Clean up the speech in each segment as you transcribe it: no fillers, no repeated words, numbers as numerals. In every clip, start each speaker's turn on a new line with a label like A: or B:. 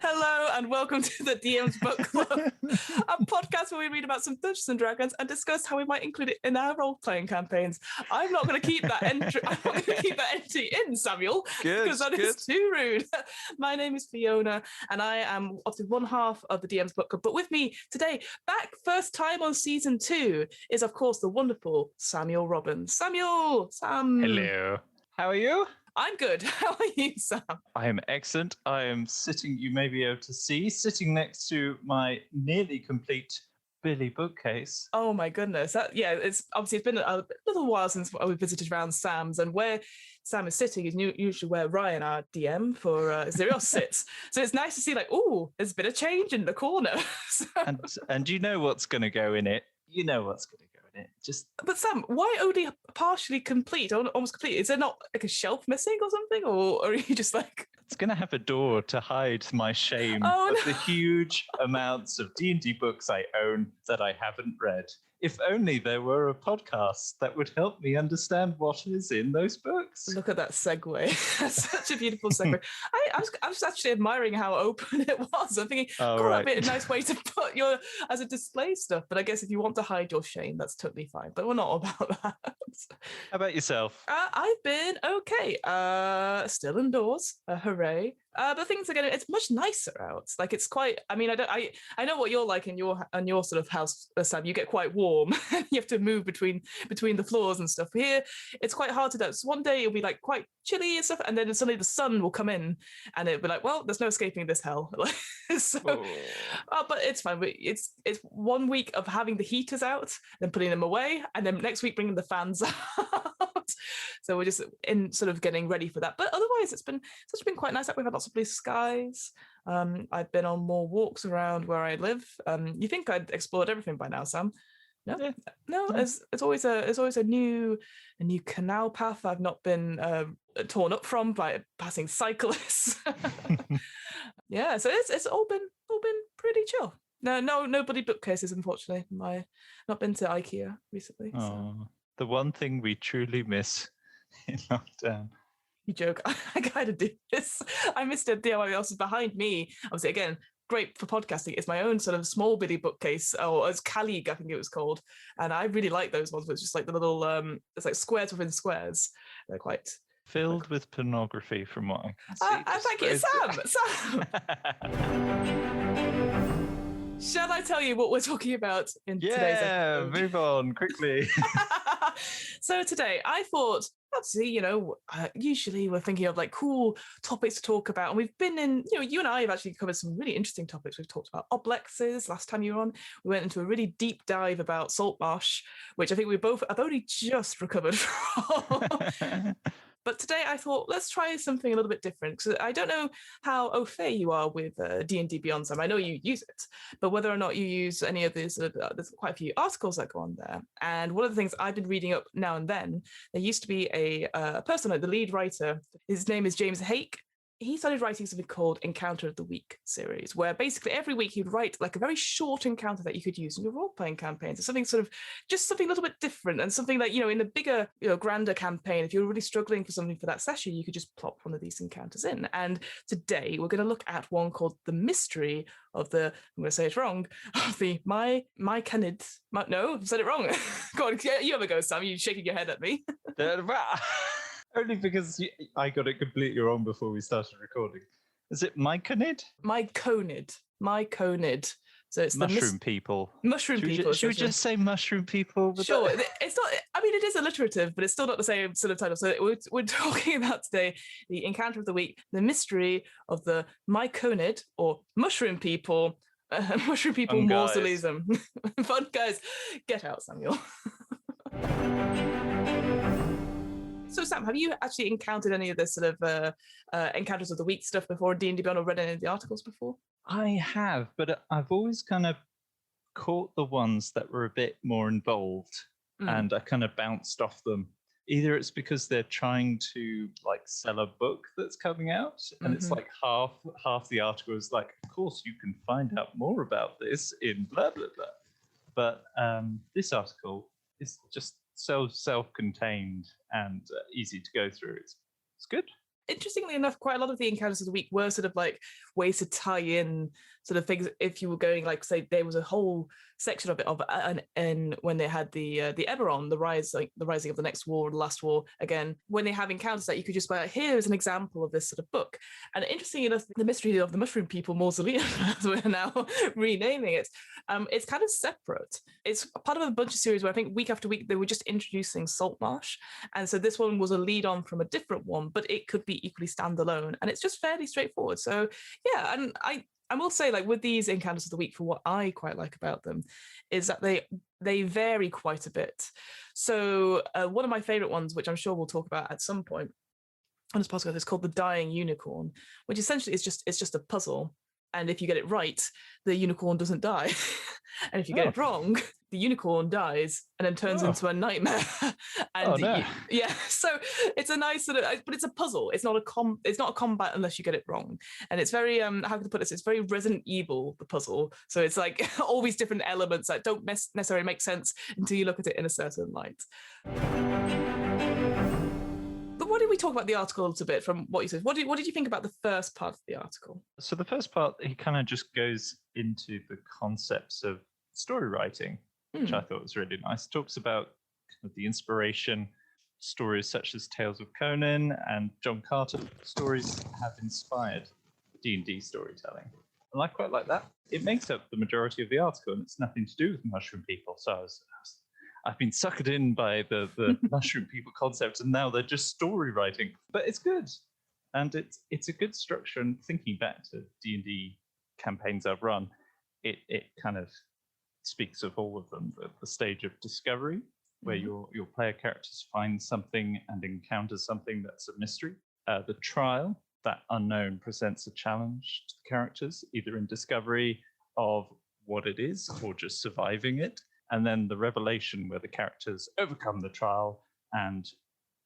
A: Hello and welcome to the DM's Book Club, a podcast where we read about some Dungeons and Dragons and discuss how we might include it in our role-playing campaigns. I'm not going to keep that entry. I'm not going to keep that entry in, Samuel, because that is too rude. My name is Fiona, and I am obviously one half of the DM's Book Club. But with me today, back first time on season 2, is of course the wonderful Samuel Robbins. Sam.
B: Hello. How are you?
A: I'm good. How are you, Sam?
B: I am excellent. I am sitting, you may be able to see, sitting next to my nearly complete Billy bookcase.
A: Oh my goodness. It's been a little while since we visited around Sam's, and where Sam is sitting is usually where Ryan, our DM for Xerios, sits. So it's nice to see there's a bit of change in the corner.
B: And you know what's going to go in it. You know what's going to go in it.
A: But Sam, why only partially complete, almost complete? Is there not like a shelf missing or something? Or are you just like...
B: It's going to have a door to hide my shame of the huge amounts of D&D books I own that I haven't read. If only there were a podcast that would help me understand what is in those books.
A: Look at that segue. That's such a beautiful segue. I was actually admiring how open it was. I'm thinking, that'd be a nice way to put your, as a display stuff. But I guess if you want to hide your shame, that's totally fine. But we're not about that.
B: How about yourself?
A: I've been okay. Still indoors. Hooray. But things are getting, it's much nicer out. Like it's quite, I mean, I know what you're like in your sort of house, Sam. You get quite warm. You have to move between the floors and stuff. Here, it's quite hard to do. So one day it'll be like quite chilly and stuff, and then suddenly the sun will come in, and it'll be like, well, there's no escaping this hell. But it's fine. It's 1 week of having the heaters out, then putting them away, and then next week bringing the fans out. So we're just in sort of getting ready for that. But otherwise, it's been quite nice. We've had lots of blue skies. I've been on more walks around where I live. You think I'd explored everything by now, Sam? No, yeah. No. It's always a new canal path I've not been torn up from by passing cyclists. Yeah, so it's all been pretty chill. No bloody bookcases, unfortunately. I've not been to IKEA recently. So.
B: The one thing we truly miss in lockdown.
A: You joke. I kind of do this. I missed a DIY else behind me. Obviously, again, great for podcasting. It's my own sort of small bitty bookcase, or as Calig, I think it was called. And I really like those ones. It's just like the little, it's like squares within squares. They're quite...
B: Filled with pornography from what I can see.
A: Thank you. Sam! Shall I tell you what we're talking about in today's episode?
B: Yeah, move on quickly.
A: So today I thought, obviously, usually we're thinking of like cool topics to talk about. And we've been in, you and I have actually covered some really interesting topics. We've talked about oblexes last time you were on. We went into a really deep dive about saltmarsh, which I think we both have only just recovered from. But today I thought, let's try something a little bit different, because I don't know how au fait you are with D&D Beyond, Sam. I know you use it, but whether or not you use any of these, there's quite a few articles that go on there. And one of the things I've been reading up now and then, there used to be a person, like the lead writer, his name is James Haeck. He started writing something called Encounter of the Week series, where basically every week he'd write like a very short encounter that you could use in your role-playing campaigns. It's something a little bit different, and something that, in the bigger, grander campaign, if you're really struggling for something for that session, you could just plop one of these encounters in. And today we're going to look at one called The Mystery of the, I'm going to say it wrong, of the Myconid. No, I've said it wrong. Go on, you have a go, Sam. You're shaking your head at me.
B: Only because I got it completely wrong before we started recording. Is it Myconid?
A: Myconid. So it's
B: mushroom people.
A: Mushroom people.
B: Should we just say mushroom people?
A: Sure. It's not. I mean, it is alliterative, but it's still not the same sort of title. So we're talking about today the Encounter of the Week, the mystery of the Myconid or mushroom people. Fun Mausoleum. Fun guys, get out, Samuel. So Sam, have you actually encountered any of this sort of Encounters of the Week stuff before, D&D Beyond, or read any of the articles before?
B: I have, but I've always kind of caught the ones that were a bit more involved, and I kind of bounced off them. Either it's because they're trying to like sell a book that's coming out, and it's like half the article is like, of course you can find out more about this in blah blah blah. But this article is just so self-contained and easy to go through. It's good.
A: interestingly enough, quite a lot of the encounters of the week were sort of like ways to tie in sort of things. If you were going, like, say, there was a whole section of it and when they had the Eberron, the rising of the next war, the last war, again, when they have encounters that you could just be like, here's an example of this sort of book. And interestingly enough, the mystery of the Mushroom People Mausoleum, as we're now renaming it, it's kind of separate. It's part of a bunch of series where I think week after week they were just introducing Saltmarsh, and so this one was a lead on from a different one, but it could be equally standalone, and it's just fairly straightforward. So yeah, and I will say, like, with these encounters of the week, for what I quite like about them is that they vary quite a bit. So one of my favorite ones, which I'm sure we'll talk about at some point on this podcast, is called the Dying Unicorn, which essentially is just a puzzle. And if you get it right, the unicorn doesn't die. And if you get it wrong, the unicorn dies and then turns into a nightmare. And yeah, so it's a nice sort of, but it's a puzzle. It's not a combat unless you get it wrong. And it's very how can I put this? It's very Resident Evil, the puzzle. So it's like all these different elements that don't necessarily make sense until you look at it in a certain light. But why did we talk about the article a little bit from what you said? What did you think about the first part of the article?
B: So the first part, he kind of just goes into the concepts of story writing, which I thought was really nice. Talks about kind of the inspiration. Stories such as Tales of Conan and John Carter stories have inspired D&D storytelling. And I quite like that. It makes up the majority of the article, and it's nothing to do with mushroom people. So I've been suckered in by the mushroom people concept, and now they're just story writing. But it's good, and it's a good structure. And thinking back to D&D campaigns I've run, it kind of speaks of all of them. The stage of discovery, where your player characters find something and encounter something that's a mystery. The trial, that unknown presents a challenge to the characters, either in discovery of what it is or just surviving it. And then the revelation, where the characters overcome the trial and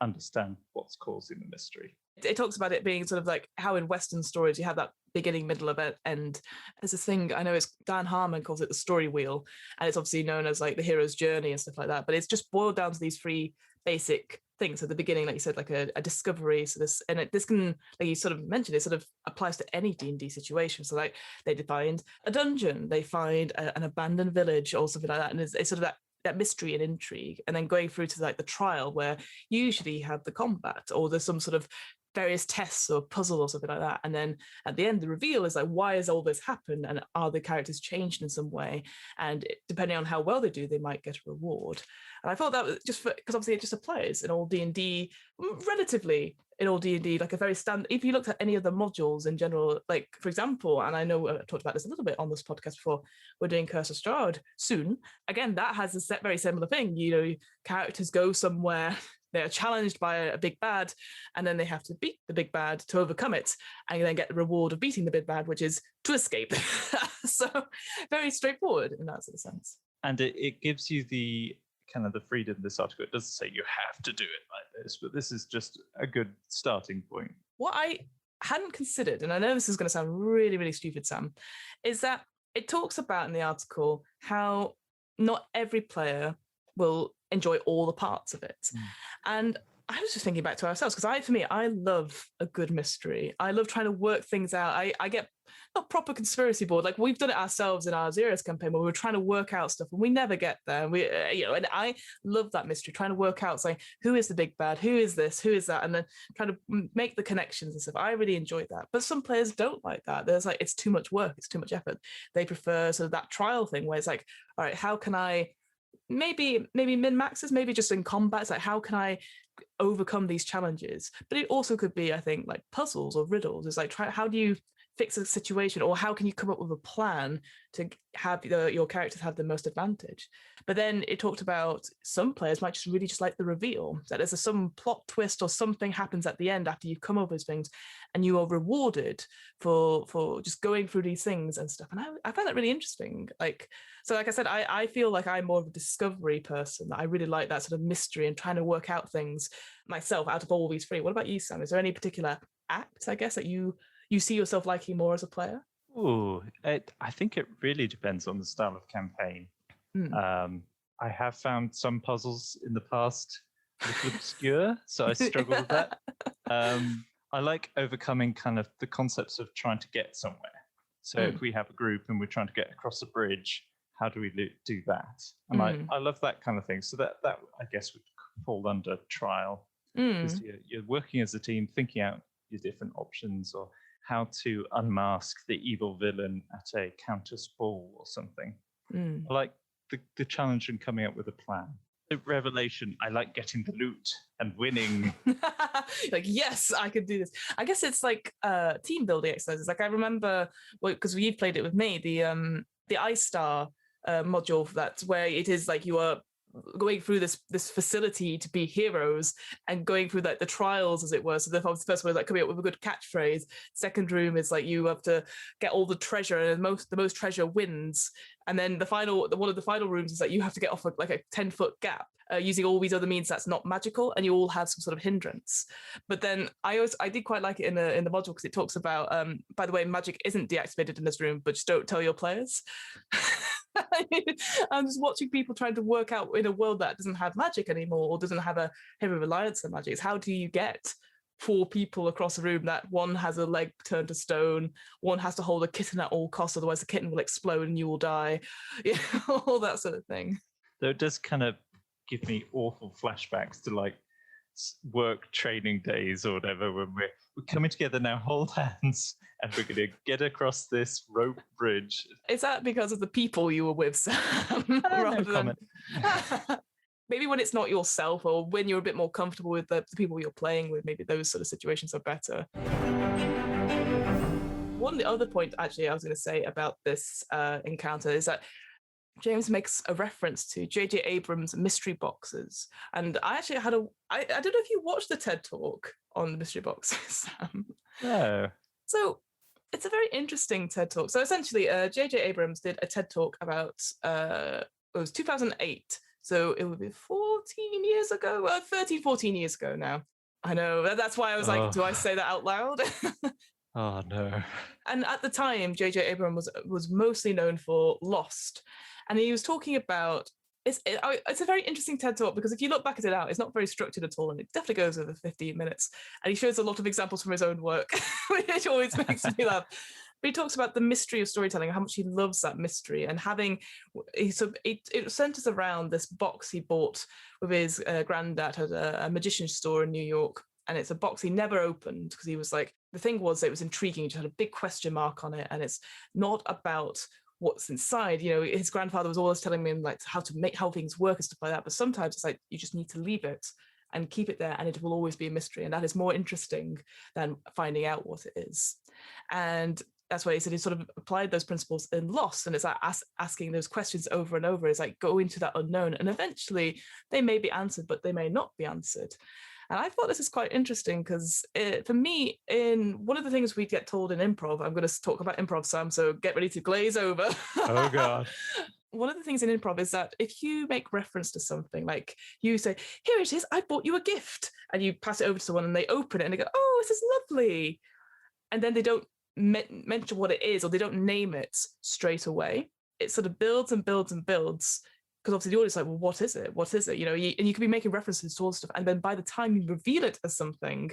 B: understand what's causing the mystery.
A: It talks about it being sort of like how in Western stories you have that beginning, middle, of it, end. There's this thing, I know it's Dan Harmon calls it the story wheel, and it's obviously known as like the hero's journey and stuff like that. But it's just boiled down to these three basic things at the beginning, like you said, like a discovery. So this can, like you sort of mentioned, it sort of applies to any D&D situation. So like they defined a dungeon, they find an abandoned village or something like that, and it's sort of that mystery and intrigue, and then going through to like the trial, where usually you have the combat or there's some sort of various tests or puzzle or something like that, and then at the end the reveal is like, why has all this happened, and are the characters changed in some way, and depending on how well they do, they might get a reward. And I thought that was just because obviously it just applies in all D&D, relatively in all D&D, like a very standard. If you looked at any of the modules in general, like for example, and I know I talked about this a little bit on this podcast before, we're doing Curse of Strahd soon. Again, that has a very similar thing. You know, characters go somewhere, they're challenged by a big bad, and then they have to beat the big bad to overcome it, and you then get the reward of beating the big bad, which is to escape. So very straightforward in that sort of sense.
B: And it gives you the kind of the freedom. This article, it doesn't say you have to do it like this, but this is just a good starting point.
A: What I hadn't considered, and I know this is going to sound really, really stupid, Sam, is that it talks about in the article how not every player will enjoy all the parts of it. And I was just thinking back to ourselves, because for me, I love a good mystery. I love trying to work things out. I get a proper conspiracy board. Like we've done it ourselves in our Xeros campaign, where we're trying to work out stuff and we never get there. We, and I love that mystery, trying to work out, saying, who is the big bad? Who is this? Who is that? And then trying to make the connections and stuff. I really enjoy that. But some players don't like that. There's like, it's too much work. It's too much effort. They prefer sort of that trial thing where it's like, all right, how can I maybe min-maxes, maybe just in combat, it's like, how can I overcome these challenges? But it also could be, I think, like puzzles or riddles. It's like, how do you fix a situation, or how can you come up with a plan to have your characters have the most advantage? But then it talked about some players might just really just like the reveal, that there's some plot twist or something happens at the end after you've come up with things, and you are rewarded for just going through these things and stuff. And I find that really interesting. Like I said, I feel like I'm more of a discovery person, that I really like that sort of mystery and trying to work out things myself out of all these three. What about you, Sam? Is there any particular act, I guess, that you see yourself liking more as a player?
B: Oh, I think it really depends on the style of campaign. I have found some puzzles in the past a little obscure, so I struggle with that. I like overcoming kind of the concepts of trying to get somewhere. So if we have a group and we're trying to get across a bridge, how do we do that? And I love that kind of thing. So that I guess would fall under trial, because you're working as a team, thinking out your different options or how to unmask the evil villain at a countess ball or something. I like the challenge in coming up with a plan. The revelation, I like getting the loot and winning.
A: Like, yes, I could do this. I guess it's like team building exercises. Like I remember, because you've played it with me, the Ice Star module, that's where it is like you are going through this facility to be heroes and going through like the trials, as it were. So the first one is like coming up with a good catchphrase. Second room is like you have to get all the treasure, and the most treasure wins. And then one of the final rooms is that you have to get off like a 10-foot gap using all these other means that's not magical, and you all have some sort of hindrance. But then I did quite like it in the module, because it talks about, by the way, magic isn't deactivated in this room, but just don't tell your players. I'm just watching people trying to work out in a world that doesn't have magic anymore, or doesn't have a heavy reliance on magic. It's how do you get 4 people across a room that one has a leg turned to stone, one has to hold a kitten at all costs, otherwise the kitten will explode and you will die. All that sort of thing.
B: Though it does kind of give me awful flashbacks to like work training days or whatever, when we're coming together now, hold hands, and we're going to get across this rope bridge.
A: Is that because of the people you were with, Sam?
B: No comment.
A: Maybe when it's not yourself, or when you're a bit more comfortable with the people you're playing with, maybe those sort of situations are better. One other point, actually, I was going to say about this encounter is that James makes a reference to J.J. Abrams' mystery boxes. And I actually I don't know if you watched the TED Talk on the mystery boxes, Sam.
B: No.
A: So it's a very interesting TED Talk. So essentially, J.J. Abrams did a TED Talk about, it was 2008. So it would be 14 years ago, 13, 14 years ago now. I know, that's why I was like, do I say that out loud?
B: Oh, no.
A: And at the time, J.J. Abrams was mostly known for Lost. And he was talking about, it's a very interesting TED Talk, because if you look back at it out, it's not very structured at all, and it definitely goes over 15 minutes. And he shows a lot of examples from his own work, which always makes me laugh. But he talks about the mystery of storytelling, how much he loves that mystery, and it centers around this box he bought with his granddad at a magician's store in New York. And it's a box he never opened, because he was like, the thing was, it was intriguing. It just had a big question mark on it. And it's not about what's inside. His grandfather was always telling him like how things work and stuff like that. But sometimes it's like, you just need to leave it and keep it there, and it will always be a mystery. And that is more interesting than finding out what it is. And that's why he said he sort of applied those principles in Lost. And it's like asking those questions over and over. It's like, go into that unknown. And eventually they may be answered, but they may not be answered. And I thought this is quite interesting, because for me, in one of the things we get told in improv, I'm going to talk about improv, Sam, so get ready to glaze over.
B: Oh, God.
A: One of the things in improv is that if you make reference to something, like you say, here it is, I bought you a gift, and you pass it over to someone and they open it and they go, oh, this is lovely. And then they don't mention what it is, or they don't name it straight away. It sort of builds and builds and builds, because obviously the audience is like, well, what is it? What is it? And you can be making references to all this stuff. And then by the time you reveal it as something,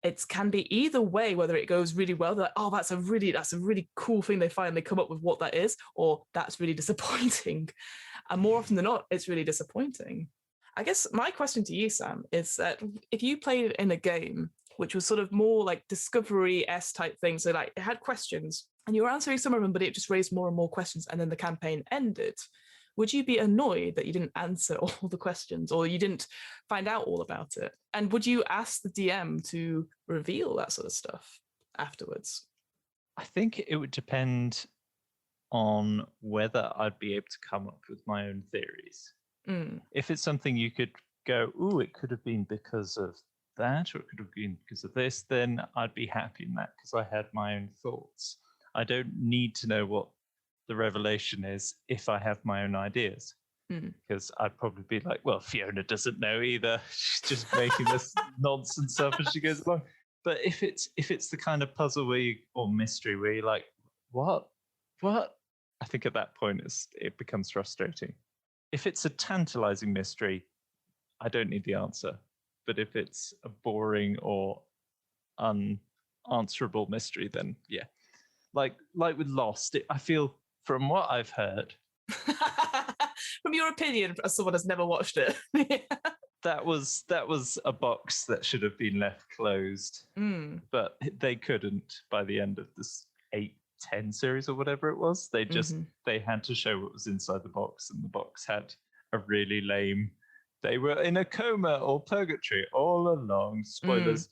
A: it can be either way, whether it goes really well, they're like, oh, that's a really cool thing they finally come up with what that is, or that's really disappointing. And more often than not, it's really disappointing. I guess my question to you, Sam, is that if you played in a game which was sort of more like Discovery-esque type thing, so like it had questions and you were answering some of them, but it just raised more and more questions, and then the campaign ended, would you be annoyed that you didn't answer all the questions, or you didn't find out all about it? And would you ask the DM to reveal that sort of stuff afterwards?
B: I think it would depend on whether I'd be able to come up with my own theories. If it's something you could go, ooh, it could have been because of that, or it could have been because of this, then I'd be happy in that, because I had my own thoughts. I don't need to know what the revelation is if I have my own ideas, because I'd probably be like, well, Fiona doesn't know either. She's just making this nonsense up as she goes along. But if it's the kind of puzzle or mystery where you're like, what? I think at that point it becomes frustrating. If it's a tantalizing mystery, I don't need the answer. But if it's a boring or unanswerable mystery, then yeah. Like with Lost, I feel from what I've heard.
A: From your opinion, as someone has never watched it.
B: That was a box that should have been left closed, but they couldn't by the end of this 8-10 series or whatever it was. They just they had to show what was inside the box, and the box had a really lame. They were in a coma or purgatory all along. Spoilers.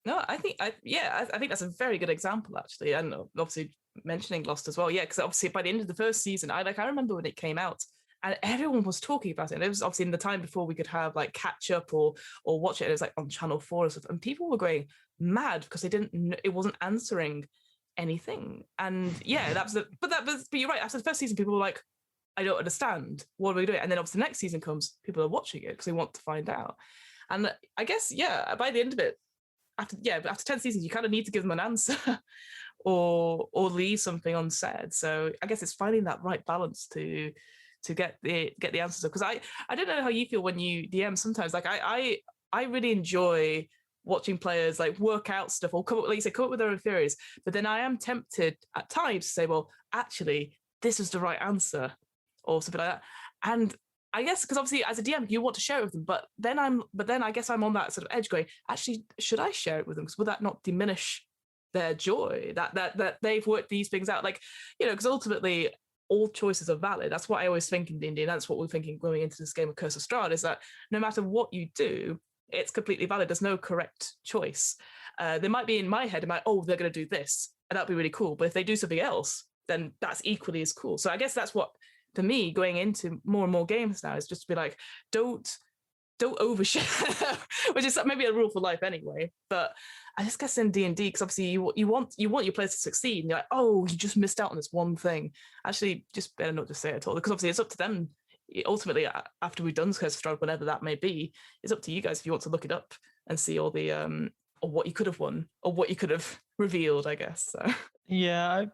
A: No, I think that's a very good example, actually, and obviously mentioning Lost as well. Yeah, because obviously by the end of the first season, I remember when it came out, and everyone was talking about it. And it was obviously in the time before we could have like catch up or watch it. It was like on Channel 4 or stuff, and people were going mad because it wasn't answering anything. And yeah, but you're right. After the first season, people were like, I don't understand. What are we doing? And then obviously the next season comes, people are watching it because they want to find out. And I guess, yeah, by the end of it, after 10 seasons, you kind of need to give them an answer or leave something unsaid. So I guess it's finding that right balance to get the answers. Because I don't know how you feel when you DM sometimes. Like I really enjoy watching players like work out stuff or come up with their own theories. But then I am tempted at times to say, well, actually, this is the right answer or something like that. And I guess because obviously as a DM you want to share it with them, but then I guess I'm on that sort of edge going, actually, should I share it with them? Because would that not diminish their joy that they've worked these things out? Like, you know, because ultimately all choices are valid. That's what I always think in D&D, and that's what we're thinking going into this game of Curse of Strahd, is that no matter what you do, it's completely valid. There's no correct choice. There might be in my head, they're going to do this, and that'd be really cool. But if they do something else, then that's equally as cool. So I guess that's what, for me, going into more and more games now, is just to be like, don't overshare, which is maybe a rule for life anyway. But I just guess in D&D, because obviously you want your players to succeed, and you're like, oh, you just missed out on this one thing. Actually, just better not to say it at all, because obviously it's up to them. Ultimately, after we've done Curse of Strahd, whenever that may be, it's up to you guys if you want to look it up and see all the or what you could have won or what you could have revealed, I guess. So
B: yeah,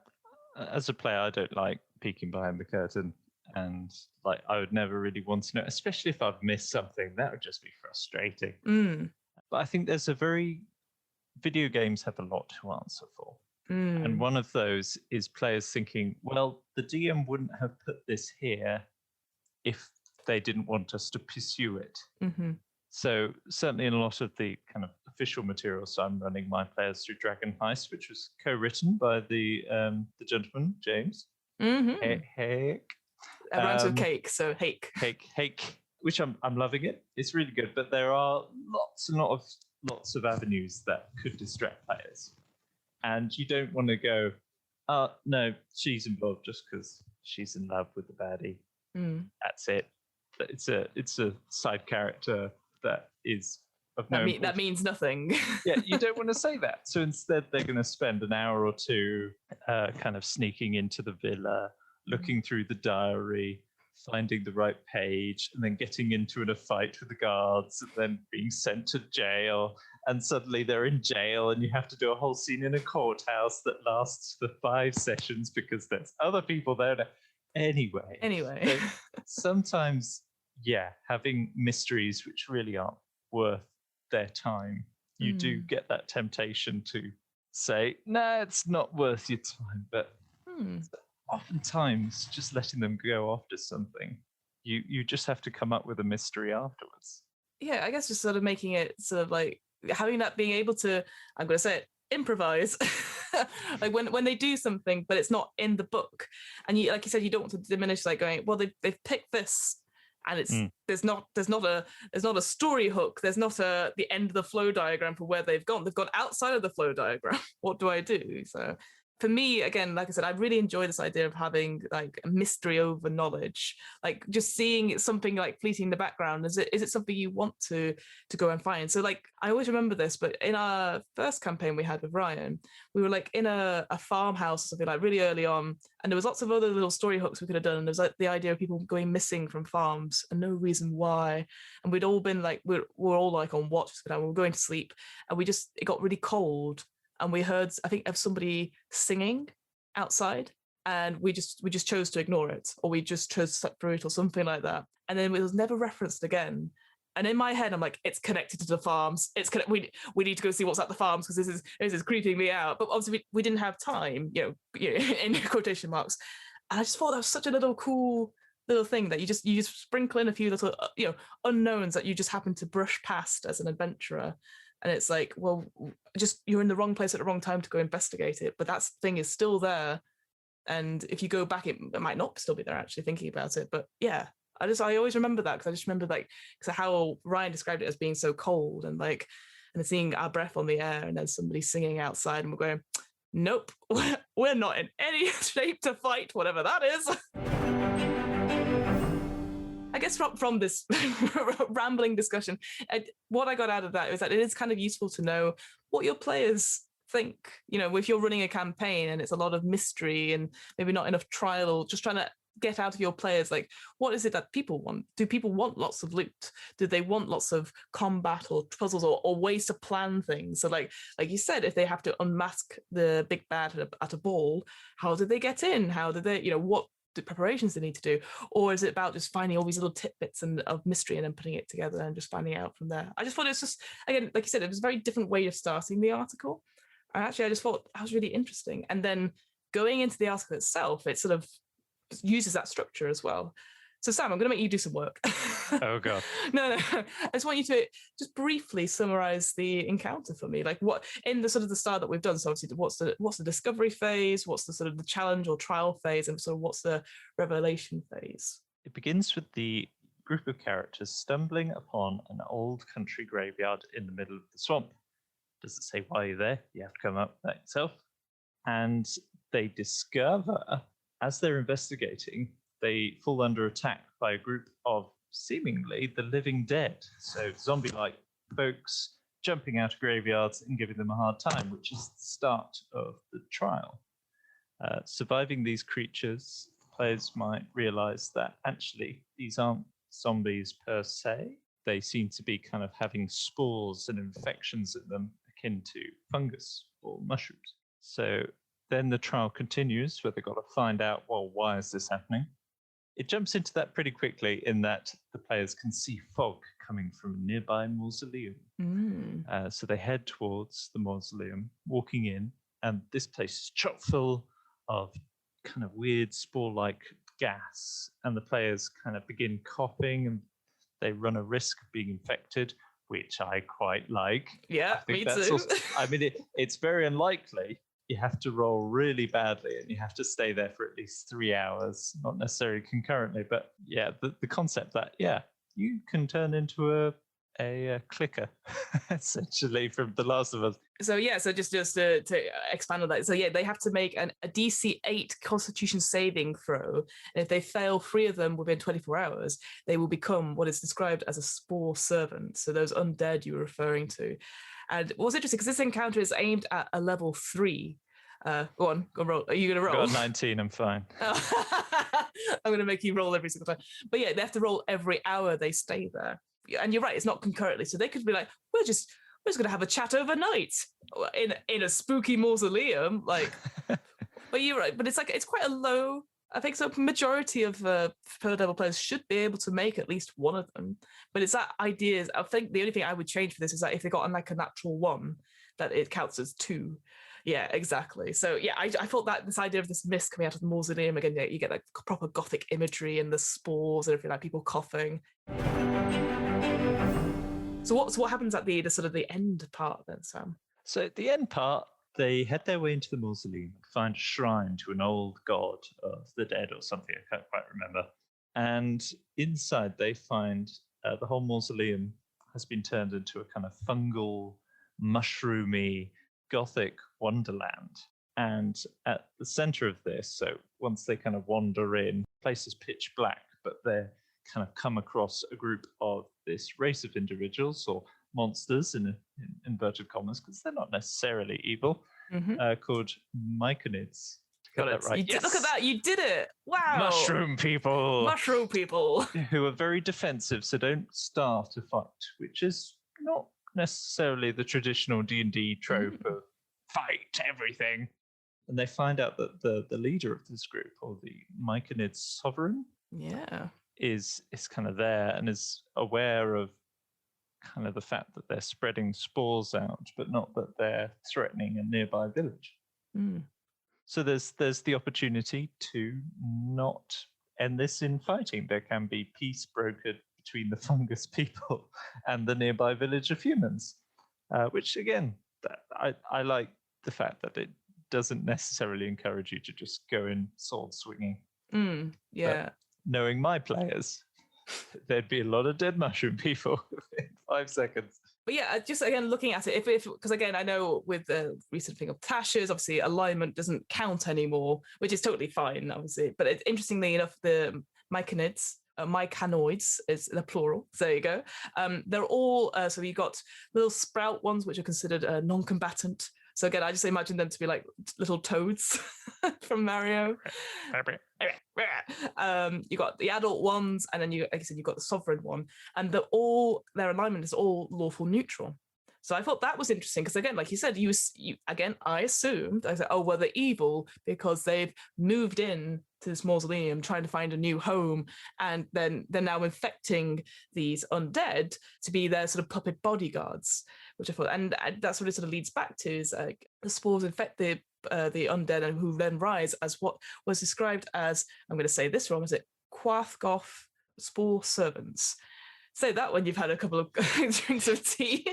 B: as a player, I don't like peeking behind the curtain. And like, I would never really want to know, especially if I've missed something. That would just be frustrating. But I think video games have a lot to answer for. And one of those is players thinking, well, the DM wouldn't have put this here if they didn't want us to pursue it. So certainly in a lot of the kind of official materials, so I'm running my players through Dragon Heist, which was co-written by the gentleman, James Haeck.
A: Rhymes with cake, so Haeck,
B: which I'm loving it. It's really good, but there are lots of avenues that could distract players, and you don't want to go, no, she's involved just because she's in love with the baddie. That's it. But it's a side character that is of no importance.
A: That means nothing.
B: Yeah, you don't want to say that. So instead, they're going to spend an hour or two kind of sneaking into the villa, looking through the diary, finding the right page, and then getting into a fight with the guards, and then being sent to jail. And suddenly they're in jail, and you have to do a whole scene in a courthouse that lasts for 5 sessions because there's other people there. Anyway. So sometimes, yeah, having mysteries which really aren't worth their time, you do get that temptation to say, no, it's not worth your time. But oftentimes, just letting them go after something, you just have to come up with a mystery afterwards.
A: Yeah, I guess just sort of making it sort of like having that, being able to, I'm going to say it, improvise. Like when they do something, but it's not in the book, and you, like you said, you don't want to diminish, like going, well, they've picked this, and it's there's not a story hook, there's not the end of the flow diagram for where they've gone outside of the flow diagram. What do I do? So for me, again, like I said, I really enjoy this idea of having like a mystery over knowledge, like just seeing something like fleeting in the background. Is it something you want to go and find? So like, I always remember this, but in our first campaign we had with Ryan, we were like in a farmhouse or something, like really early on, and there was lots of other little story hooks we could have done. And there was like the idea of people going missing from farms and no reason why. And we'd all been like, we're all like on watch, we were going to sleep, and it got really cold. And we heard, I think, of somebody singing outside, and we just chose to ignore it, or we just chose to slip through it, or something like that. And then it was never referenced again. And in my head, I'm like, it's connected to the farms. We need to go see what's at the farms because this is creeping me out. But obviously, we didn't have time, in quotation marks. And I just thought that was such a little cool little thing that you just sprinkle in a few little unknowns that you just happen to brush past as an adventurer. And it's like, well, just you're in the wrong place at the wrong time to go investigate it. But that thing is still there. And if you go back, it might not still be there, actually, thinking about it. But yeah, I always remember that because I just remember because how Ryan described it as being so cold and seeing our breath on the air and then somebody singing outside and we're going, nope, we're not in any shape to fight, whatever that is. I guess from this rambling discussion, what I got out of that is that it is kind of useful to know what your players think. If you're running a campaign and it's a lot of mystery and maybe not enough trial, or just trying to get out of your players, like, what is it that people want? Do people want lots of loot? Do they want lots of combat or puzzles or ways to plan things? So like you said, if they have to unmask the big bad at a ball, how do they get in? How do they, what the preparations they need to do? Or is it about just finding all these little tidbits of mystery and then putting it together and just finding out from there? I just thought it was just, again, like you said, it was a very different way of starting the article. And actually, I just thought that was really interesting. And then going into the article itself, it sort of uses that structure as well. So Sam, I'm going to make you do some work.
B: Oh God.
A: No. I just want you to just briefly summarize the encounter for me. Like what in the sort of the style that we've done. So obviously, what's the discovery phase? What's the sort of the challenge or trial phase? And sort of what's the revelation phase?
B: It begins with the group of characters stumbling upon an old country graveyard in the middle of the swamp. Doesn't say why you're there. You have to come up with that yourself. And they discover, as they're investigating, they fall under attack by a group of seemingly the living dead. So zombie-like folks jumping out of graveyards and giving them a hard time, which is the start of the trial. Surviving these creatures, players might realize that actually these aren't zombies per se. They seem to be kind of having spores and infections in them akin to fungus or mushrooms. So then the trial continues where they've got to find out, well, why is this happening? It jumps into that pretty quickly in that the players can see fog coming from a nearby mausoleum. So they head towards the mausoleum, walking in, and this place is chock full of kind of weird spore-like gas, and the players kind of begin coughing and they run a risk of being infected, which I quite like.
A: Yeah, me too.
B: I mean, it's very unlikely. You have to roll really badly and you have to stay there for at least 3 hours, not necessarily concurrently, but yeah, the concept that, yeah, you can turn into a clicker, essentially, from The Last of Us.
A: So yeah, so just to expand on that. So yeah, they have to make a DC 8 Constitution saving throw. And if they fail 3 of them within 24 hours, they will become what is described as a spore servant. So those undead you were referring to. And what's interesting, because this encounter is aimed at a level 3. Go on, roll. Are you going to roll?
B: Got 19, I'm fine.
A: Oh. I'm going to make you roll every single time. But yeah, they have to roll every hour they stay there. And you're right, it's not concurrently. So they could be like, we're just going to have a chat overnight in a spooky mausoleum. Like, but you're right. But it's quite a low. I think so. Majority of third level players should be able to make at least one of them. But it's that idea. I think the only thing I would change for this is that if they got a natural 1, that it counts as 2. Yeah, exactly. So yeah, I thought that this idea of this mist coming out of the mausoleum again, you get like proper gothic imagery and the spores and everything, like people coughing. So what happens at the sort of the end part then, Sam?
B: So at the end part, they head their way into the mausoleum, find a shrine to an old god of the dead or something, I can't quite remember. And inside they find the whole mausoleum has been turned into a kind of fungal, mushroomy, gothic wonderland. And at the center of this, so once they kind of wander in, the place is pitch black, but they're kind of come across a group of this race of individuals or monsters in inverted commas, because they're not necessarily evil, called Myconids.
A: Got it. Right. Yes. Look at that. You did it. Wow.
B: Mushroom people.
A: Mushroom people.
B: Who are very defensive, so don't start a fight, which is not necessarily the traditional D&D trope of fight everything. And they find out that the leader of this group, or the Myconid sovereign,
A: is
B: kind of there and is aware of kind of the fact that they're spreading spores out, but not that they're threatening a nearby village. So there's the opportunity to not end this in fighting. There can be peace brokered between the fungus people and the nearby village of humans, which again, I like the fact that it doesn't necessarily encourage you to just go in sword swinging.
A: Yeah.
B: But knowing my players, there'd be a lot of dead mushroom people in 5 seconds.
A: But yeah, just again looking at it, if because again I know with the recent thing of Tashes, obviously alignment doesn't count anymore, which is totally fine, obviously. But interestingly enough, the Myconids, Myconoids is in a plural. So there you go. They're all so you got little sprout ones which are considered non-combatant. So again, I just imagine them to be like little toads from Mario. You got the adult ones, and then like I said, you've got the sovereign one, and their alignment is all lawful neutral. So I thought that was interesting because again, like you said, you again, I said, oh well, they're evil because they've moved in to this mausoleum trying to find a new home, and then they're now infecting these undead to be their sort of puppet bodyguards, which I thought, and that's what it sort of leads back to, is like the spores infect the undead, and who then rise as what was described as, I'm going to say this wrong, is it Quathgoth spore servants? Say that when you've had a couple of drinks of tea.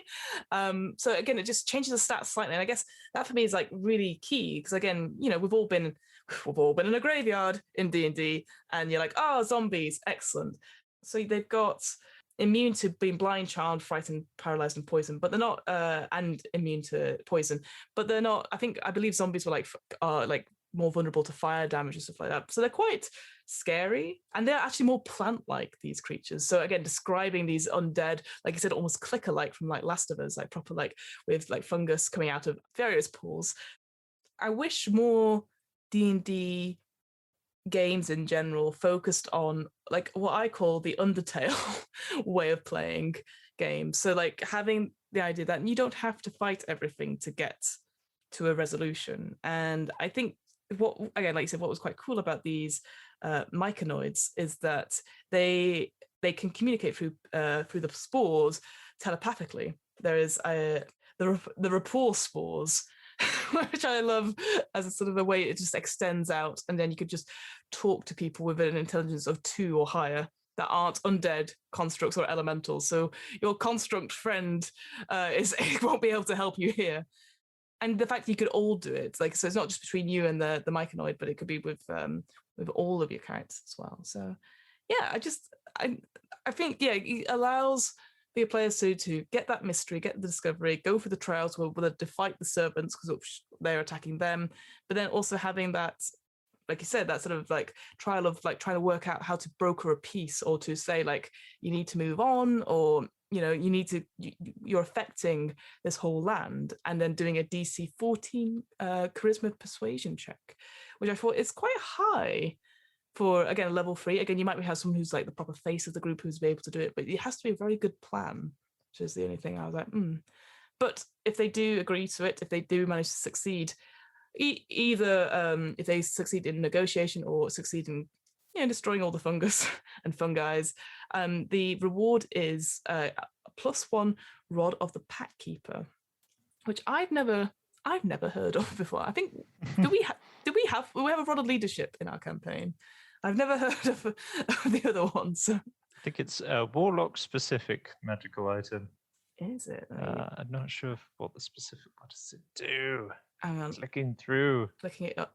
A: So again, it just changes the stats slightly, and I guess that for me is like really key because again, you know, we've all been in a graveyard in D&D, and you're like, oh, zombies, excellent. So they've got immune to being blind, charmed, frightened, paralyzed, and poisoned, but they're not, and immune to poison, but they're not. I believe zombies were like more vulnerable to fire damage and stuff like that. So they're quite scary, and they're actually more plant-like, these creatures. So again, describing these undead, like I said, almost clicker-like from like Last of Us, like proper like with like fungus coming out of various pores. I wish more D&D games in general focused on like what I call the Undertale way of playing games. So like having the idea that you don't have to fight everything to get to a resolution. And I think what, again, like you said, what was quite cool about these myconoids is that they can communicate through the spores telepathically. There is the rapport spores, which I love as a sort of a way it just extends out, and then you could just talk to people with an intelligence of 2 or higher that aren't undead constructs or elementals. So your construct friend won't be able to help you here. And the fact that you could all do it, like, so it's not just between you and the myconoid, but it could be with all of your characters as well. So yeah, I think it allows the players to get that mystery, get the discovery, go for the trials where they fight the servants because they're attacking them, but then also having that, like you said, that sort of like trial of like trying to work out how to broker a peace, or to say like you need to move on, or you know you're affecting this whole land, and then doing a DC 14 charisma persuasion check, which I thought is quite high for, again, level 3. Again, you might have someone who's like the proper face of the group who's be able to do it, but it has to be a very good plan, which is the only thing I was like, But if they do agree to it, if they do manage to succeed, either if they succeed in negotiation or succeed in destroying all the fungus and fungi, the reward is a +1 Rod of the Pack Keeper, which I've never heard of before. I think do we have a Rod of Leadership in our campaign? I've never heard of the other ones. So.
B: I think it's a warlock-specific magical item.
A: Is it?
B: I'm not sure what the specific. What does it do?
A: Looking it up.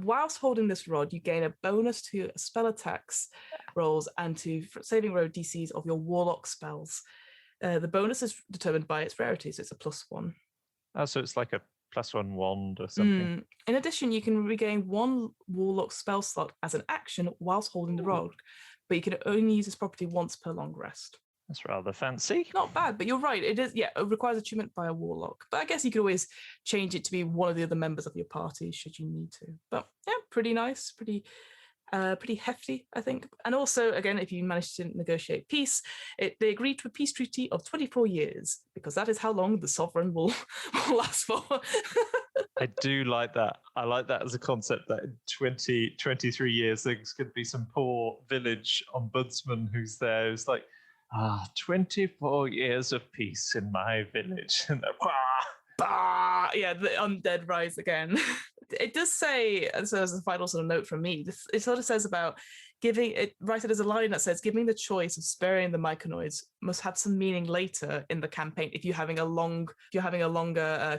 A: Whilst holding this rod, you gain a bonus to spell attacks rolls and to saving throw DCs of your warlock spells. The bonus is determined by its rarity, so it's a +1.
B: Oh, so it's like a +1 wand or something.
A: In addition, you can regain 1 warlock spell slot as an action whilst holding the rod, but you can only use this property once per long rest.
B: That's rather fancy.
A: Not bad, but you're right. It is, it requires achievement by a warlock. But I guess you could always change it to be one of the other members of your party should you need to. But yeah, pretty nice, pretty hefty, I think. And also, again, if you manage to negotiate peace, they agreed to a peace treaty of 24 years, because that is how long the sovereign will last for.
B: I do like that. I like that as a concept, that in 23 years, there's going to be some poor village ombudsman who's there, who's like, ah, 24 years of peace in my village. And
A: yeah, the undead rise again. It does say, and so as a final sort of note from me, it sort of says about giving it, right, there's a line that says, giving the choice of sparing the myconids must have some meaning later in the campaign if you're having a longer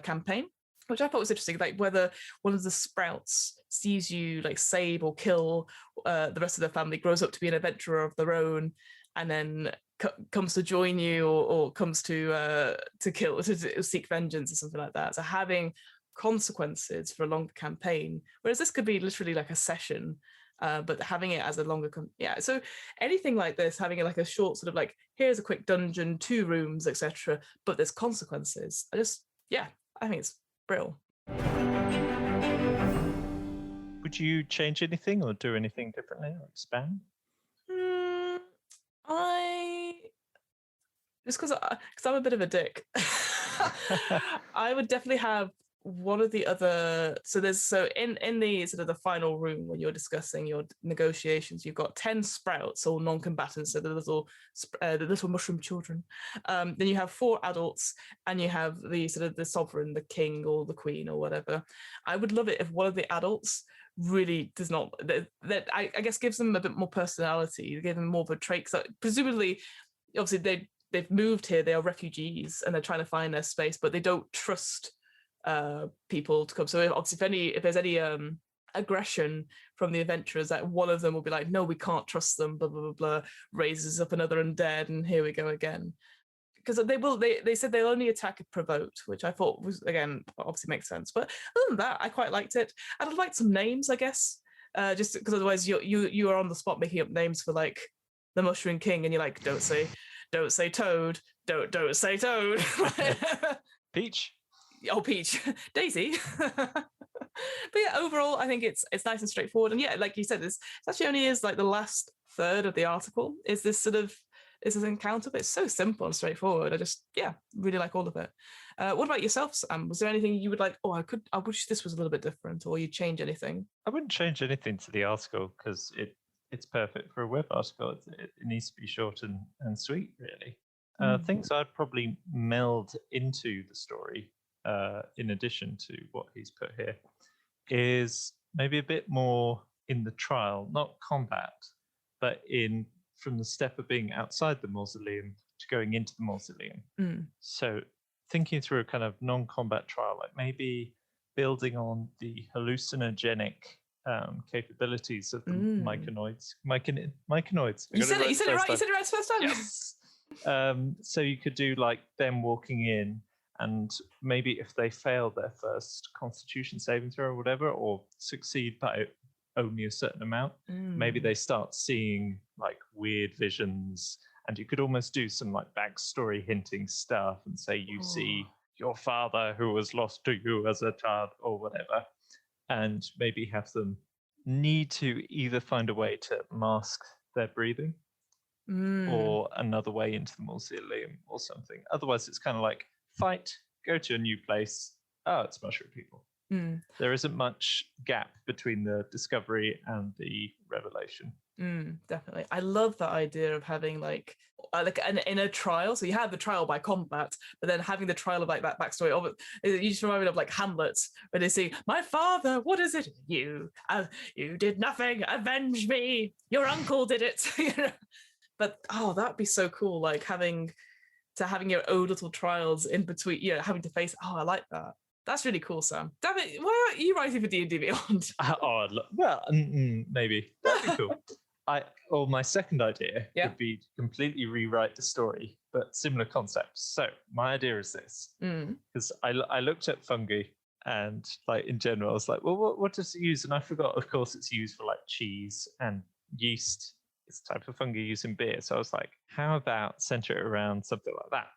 A: campaign, which I thought was interesting, like whether one of the sprouts sees you like save or kill the rest of their family, grows up to be an adventurer of their own, and then comes to join you or comes to kill, to seek vengeance or something like that. So having consequences for a longer campaign, whereas this could be literally like a session, but having it as a longer so anything like this, having it like a short sort of like, here's a quick dungeon, 2 rooms, etc., but there's consequences. I think it's brilliant.
B: Would you change anything or do anything differently or expand?
A: Just because I'm a bit of a dick, I would definitely have one of the other. So in the sort of the final room when you're discussing your negotiations, you've got 10 sprouts, all non-combatants, so the little mushroom children. Then you have 4 adults, and you have the sort of the sovereign, the king or the queen or whatever. I would love it if one of the adults really does not, that I guess gives them a bit more personality, give them more of a trait. So presumably, obviously they've moved here, they are refugees and they're trying to find their space, but they don't trust people to come. So obviously if there's any aggression from the adventurers, that one of them will be like, no, we can't trust them, blah blah blah blah, raises up another undead, and here we go again. Because they said they'll only attack if provoked, which I thought was, again, obviously makes sense. But other than that, I quite liked it. And I'd like some names, I guess, just because otherwise you are on the spot making up names for like the Mushroom King, and you're like, don't say Toad, don't say Toad.
B: Peach.
A: Oh, Peach. Daisy. But yeah, overall, I think it's nice and straightforward. And yeah, like you said, this actually only is like the last third of the article is this encounter, but it's so simple and straightforward. I just, really like all of it. What about yourself, Sam? Was there anything you would like, I wish this was a little bit different, or you'd change anything?
B: I wouldn't change anything to the article because it's perfect for a web article. It needs to be short and sweet, really. Things I'd probably meld into the story, in addition to what he's put here, is maybe a bit more in the trial, not combat, but from the step of being outside the mausoleum to going into the mausoleum. So thinking through a kind of non-combat trial, like maybe building on the hallucinogenic capabilities of the myconids. Myconids.
A: You said it right. You said it right first time.
B: Yes. So you could do like them walking in, and maybe if they fail their first Constitution saving throw or whatever, or succeed by only a certain amount, maybe they start seeing like weird visions, and you could almost do some like backstory hinting stuff and say you see your father who was lost to you as a child or whatever, and maybe have them need to either find a way to mask their breathing or another way into the mausoleum or something. Otherwise, it's kind of like fight, go to a new place. Oh, it's mushroom people. There isn't much gap between the discovery and the revelation.
A: Definitely. I love that idea of having like an inner trial. So you have the trial by combat, but then having the trial of like that backstory of it. You just remind me of like Hamlet, where they say, "My father, what is it? You did nothing. Avenge me. Your uncle did it." But that'd be so cool. Like having your own little trials in between. Having to face. I like that. That's really cool, Sam. Damn it, why aren't you writing for DnD Beyond?
B: Maybe. That'd be cool. My second idea would be to completely rewrite the story, but similar concepts. So my idea is this, because I looked at fungi, and like in general, I was like, well, what does it use? And I forgot, of course, it's used for like cheese, and yeast is a type of fungi used in beer. So I was like, how about center it around something like that?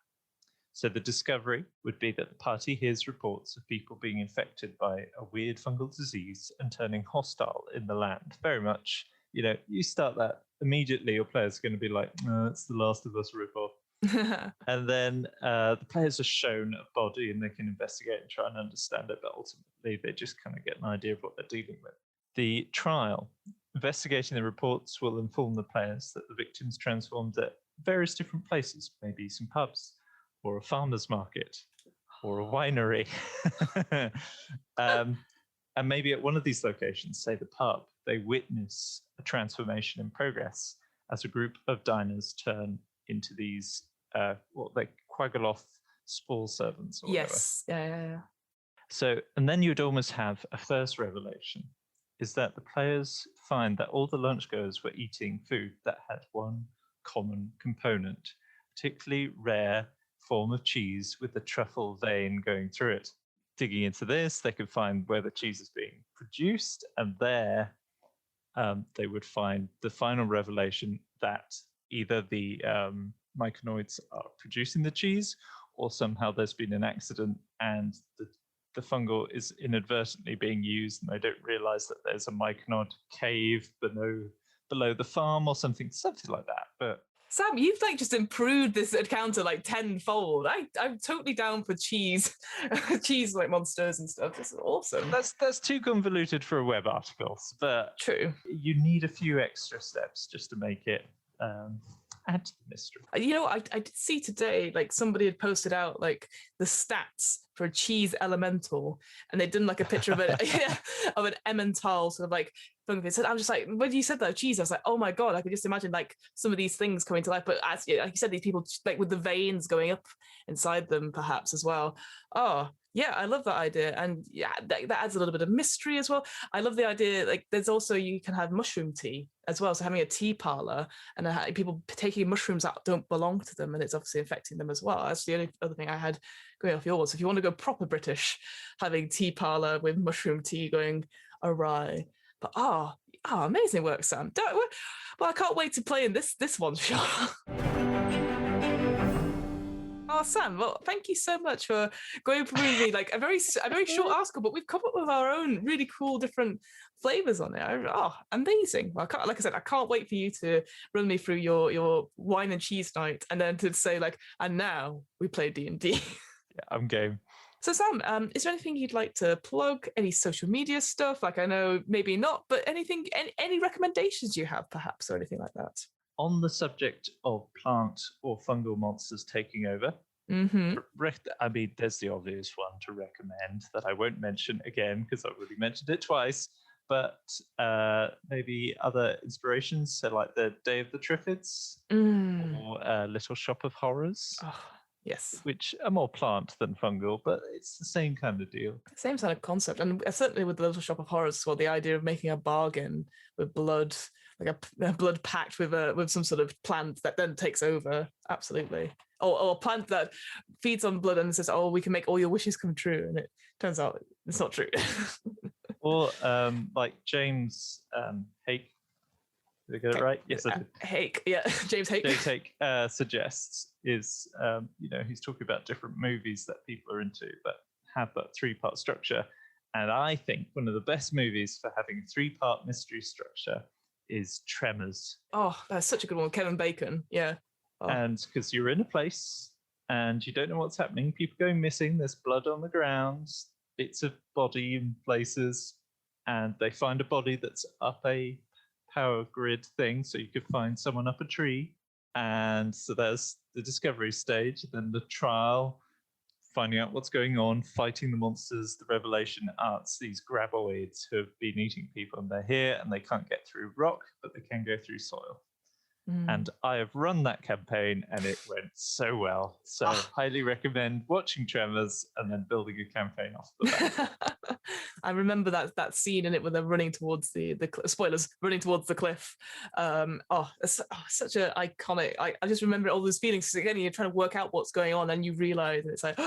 B: So the discovery would be that the party hears reports of people being infected by a weird fungal disease and turning hostile in the land. Very much, you start that immediately, your players are going to be like, no, it's the Last of Us ripoff. And then the players are shown a body and they can investigate and try and understand it, but ultimately they just kind of get an idea of what they're dealing with. The trial, investigating the reports will inform the players that the victims transformed at various different places, maybe some pubs or a farmer's market or a winery. And maybe at one of these locations, say the pub, they witness a transformation in progress as a group of diners turn into these, what they Quagaloth spore servants or whatever.
A: Yes. Yeah.
B: So, and then you'd almost have a first revelation, is that the players find that all the lunchgoers were eating food that had one common component, particularly rare form of cheese with the truffle vein going through it. Digging into this, they could find where the cheese is being produced, and there they would find the final revelation that either the myconids are producing the cheese, or somehow there's been an accident and the fungal is inadvertently being used, and they don't realize that there's a myconid cave below the farm or something like that. But
A: Sam, you've like just improved this encounter like tenfold. I'm totally down for cheese like monsters and stuff. This is awesome.
B: That's too convoluted for a web article, but
A: true.
B: You need a few extra steps just to make it add to the mystery.
A: You know, I did see today, like somebody had posted out like the stats for a cheese elemental, and they'd done like a picture of it of an Emmental sort of like fungi. So I'm just like, when you said that cheese, I was like, oh my god, I could just imagine like some of these things coming to life. But as like you said, these people like with the veins going up inside them, perhaps as well. Oh yeah, I love that idea, and yeah, that adds a little bit of mystery as well. I love the idea. Like, there's also you can have mushroom tea as well. So having a tea parlor and people taking mushrooms that don't belong to them, and it's obviously affecting them as well. That's the only other thing I had going off yours. If you want to go proper British, having tea parlor with mushroom tea going awry. But amazing work, Sam. Well, I can't wait to play in this one shot. Oh, Sam, well, thank you so much for going through me like a very short article, but we've come up with our own really cool different flavors on it. Amazing. Well, like I said, I can't wait for you to run me through your wine and cheese night, and then to say like, and now we play D&D.
B: Yeah, I'm game.
A: So Sam, is there anything you'd like to plug? Any social media stuff? Like, I know maybe not, but anything, any recommendations you have perhaps, or anything like that?
B: On the subject of plant or fungal monsters taking over, I mean, there's the obvious one to recommend that I won't mention again because I've already mentioned it twice, but maybe other inspirations, so like the Day of the Triffids or Little Shop of Horrors.
A: Oh, yes.
B: Which are more plant than fungal, but it's the same kind of deal.
A: Same kind of concept. And certainly with the Little Shop of Horrors as well, the idea of making a bargain with blood, like a blood pact with some sort of plant that then takes over. Absolutely. Or a plant that feeds on blood and says, oh, we can make all your wishes come true. And it turns out it's not true.
B: Or like James Haeck. Did I get it right? Yes, I did.
A: Haeck, yeah. James Haeck.
B: James Haeck suggests is, he's talking about different movies that people are into that have that 3-part structure. And I think one of the best movies for having a 3-part mystery structure is Tremors.
A: Oh, that's such a good one. Kevin Bacon, yeah. Oh.
B: And because you're in a place and you don't know what's happening, people going missing, there's blood on the ground, bits of body in places, and they find a body that's up a power grid thing, so you could find someone up a tree. And so there's the discovery stage, then the trial, finding out what's going on, fighting the monsters. The revelation it's these graboids who have been eating people, and they're here and they can't get through rock, but they can go through soil. And I have run that campaign and it went so well. So highly recommend watching Tremors and then building a campaign off the back.
A: I remember that scene in it when they're running towards the spoilers, running towards the cliff. It's such an iconic. I just remember all those feelings. Again, you're trying to work out what's going on and you realize it's like,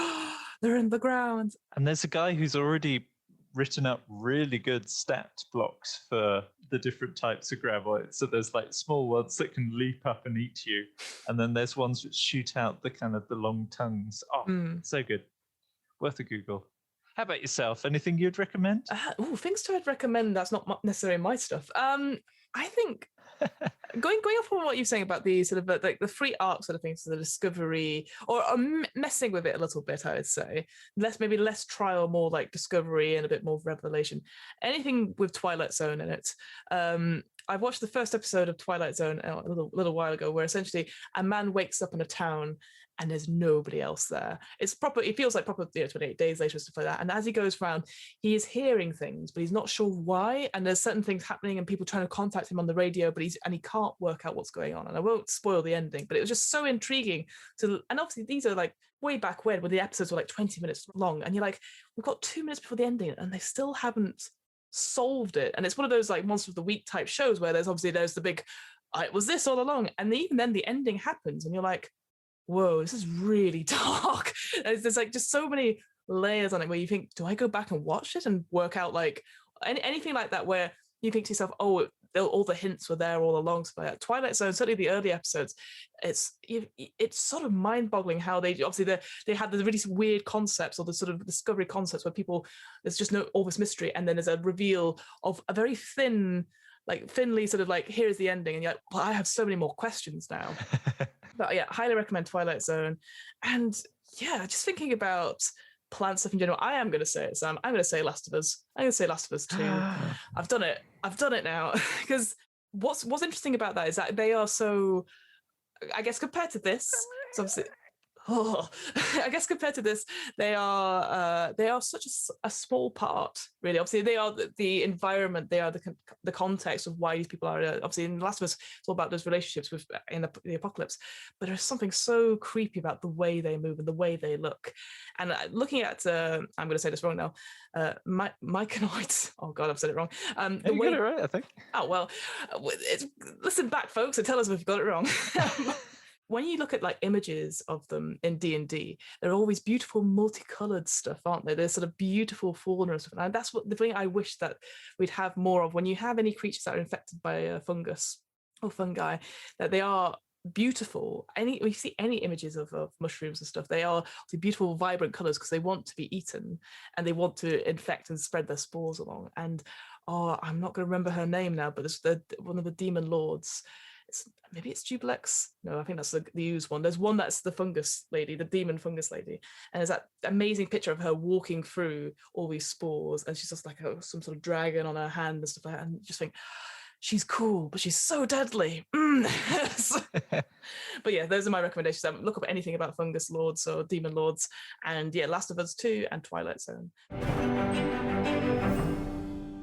A: they're in the ground.
B: And there's a guy who's already written up really good stat blocks for the different types of graboids. So there's like small ones that can leap up and eat you, and then there's ones that shoot out the kind of the long tongues. So good, worth a Google. How about yourself? Anything you'd recommend?
A: Things to recommend that's not necessarily my stuff. I think going off on what you're saying about the sort of like the free arc sort of things, so the discovery or messing with it a little bit, I would say maybe less trial, more like discovery and a bit more revelation. Anything with Twilight Zone in it. I watched the first episode of Twilight Zone a little while ago, where essentially a man wakes up in a town and there's nobody else there. It feels like proper 28 days later and stuff like that. And as he goes around, he is hearing things, but he's not sure why. And there's certain things happening and people trying to contact him on the radio, but he can't work out what's going on. And I won't spoil the ending, but it was just so intriguing. And obviously these are like way back when the episodes were like 20 minutes long. And you're like, we've got 2 minutes before the ending and they still haven't solved it. And it's one of those like Monster of the Week type shows where there's the big, it was this all along. And even then the ending happens and you're like, whoa, this is really dark. There's like just so many layers on it where you think, do I go back and watch it and work out like anything like that where you think to yourself, oh, all the hints were there all along. So like Twilight Zone, certainly the early episodes, it's sort of mind-boggling how they had the really weird concepts or the sort of discovery concepts where there's just all this mystery and then there's a reveal of a very thinly sort of like, here's the ending, and you're like, well, I have so many more questions now. But yeah, highly recommend Twilight Zone. And yeah, just thinking about plant stuff in general, I am going to say it, Sam. I'm going to say Last of Us. I'm going to say Last of Us 2. I've done it now. Because what's interesting about that is that they are so, I guess compared to this, so obviously, I guess compared to this, they are such a small part, really. Obviously, they are the environment, they are the context of why these people are. Obviously, in The Last of Us, it's all about those relationships in the apocalypse. But there's something so creepy about the way they move and the way they look. And looking at, I'm going to say this wrong now, Myconids. Oh God, I've said it wrong.
B: You got it right, I think.
A: Oh well, listen back, folks, and tell us if we've got it wrong. When you look at like images of them in D&D, they're always beautiful multicolored stuff, aren't they? They're sort of beautiful fauna and stuff. And that's the thing I wish that we'd have more of. When you have any creatures that are infected by a fungus or fungi, that they are beautiful. We see any images of mushrooms and stuff, they are beautiful, vibrant colors because they want to be eaten and they want to infect and spread their spores along. And I'm not going to remember her name now, but it's one of the demon lords. Maybe it's Jubilex. No, I think that's the used one. There's one that's the fungus lady, the demon fungus lady. And there's that amazing picture of her walking through all these spores. And she's just like some sort of dragon on her hand and stuff like that. And you just think, she's cool, but she's so deadly. But yeah, those are my recommendations. Look up anything about fungus lords or demon lords. And yeah, Last of Us 2 and Twilight Zone.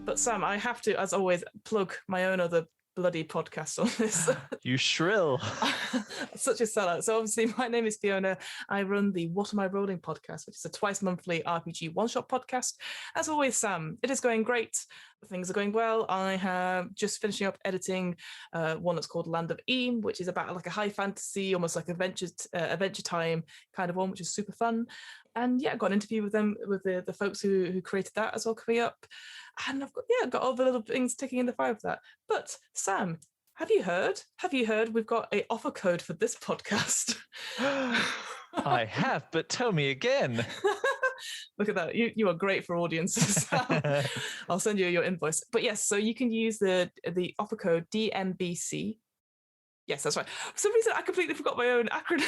A: But Sam, I have to, as always, plug my own other bloody podcast on this.
B: You shrill.
A: Such a sellout. So obviously my name is Fiona. I run the What Am I Rolling podcast, which is a twice monthly RPG one-shot podcast. As always, Sam, it is going great. Things are going well. I have just finishing up editing one that's called Land of Eam, which is about like a high fantasy, almost like adventure time kind of one, which is super fun. And yeah, I got an interview with them, with the folks who created that as well coming up. And I've got all the little things ticking in the fire for that. But Sam, have you heard? We've got an offer code for this podcast.
B: I have, but tell me again.
A: Look at that. You are great for audiences. I'll send you your invoice. But yes, so you can use the offer code DMBC. Yes, that's right. For some reason, I completely forgot my own acronym.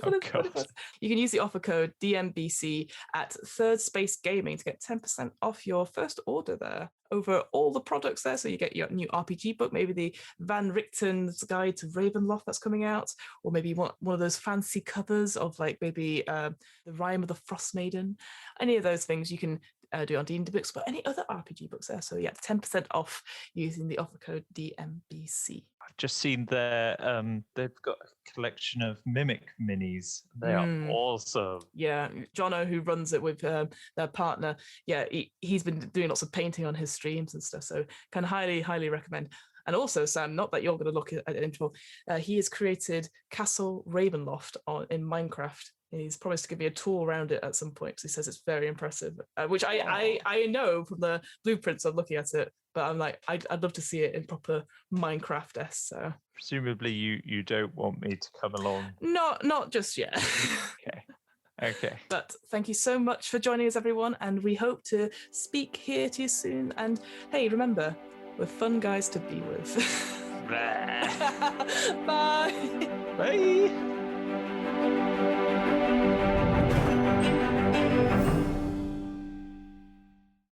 B: Oh, God.
A: You can use the offer code DMBC at Third Space Gaming to get 10% off your first order there over all the products there. So you get your new RPG book, maybe the Van Richten's Guide to Ravenloft that's coming out, or maybe you want one of those fancy covers of like maybe the Rime of the Frost Maiden. Any of those things you can do on D&D books, but any other RPG books there. So yeah, 10% off using the offer code DMBC.
B: I've just seen they've got a collection of Mimic minis. They are awesome.
A: Yeah, Jono, who runs it with their partner, yeah, he's been doing lots of painting on his streams and stuff, so can highly recommend. And also, Sam, not that you're going to look at it info, he has created Castle Ravenloft in Minecraft. He's promised to give me a tour around it at some point because he says it's very impressive, which I know from the blueprints of looking at it, but I'm like, I'd love to see it in proper Minecraft-esque. So
B: presumably you don't want me to come along.
A: Not just yet.
B: Okay.
A: But thank you so much for joining us, everyone, and we hope to speak here to you soon. And hey, remember, we're fun guys to be with. Bye.
B: Bye.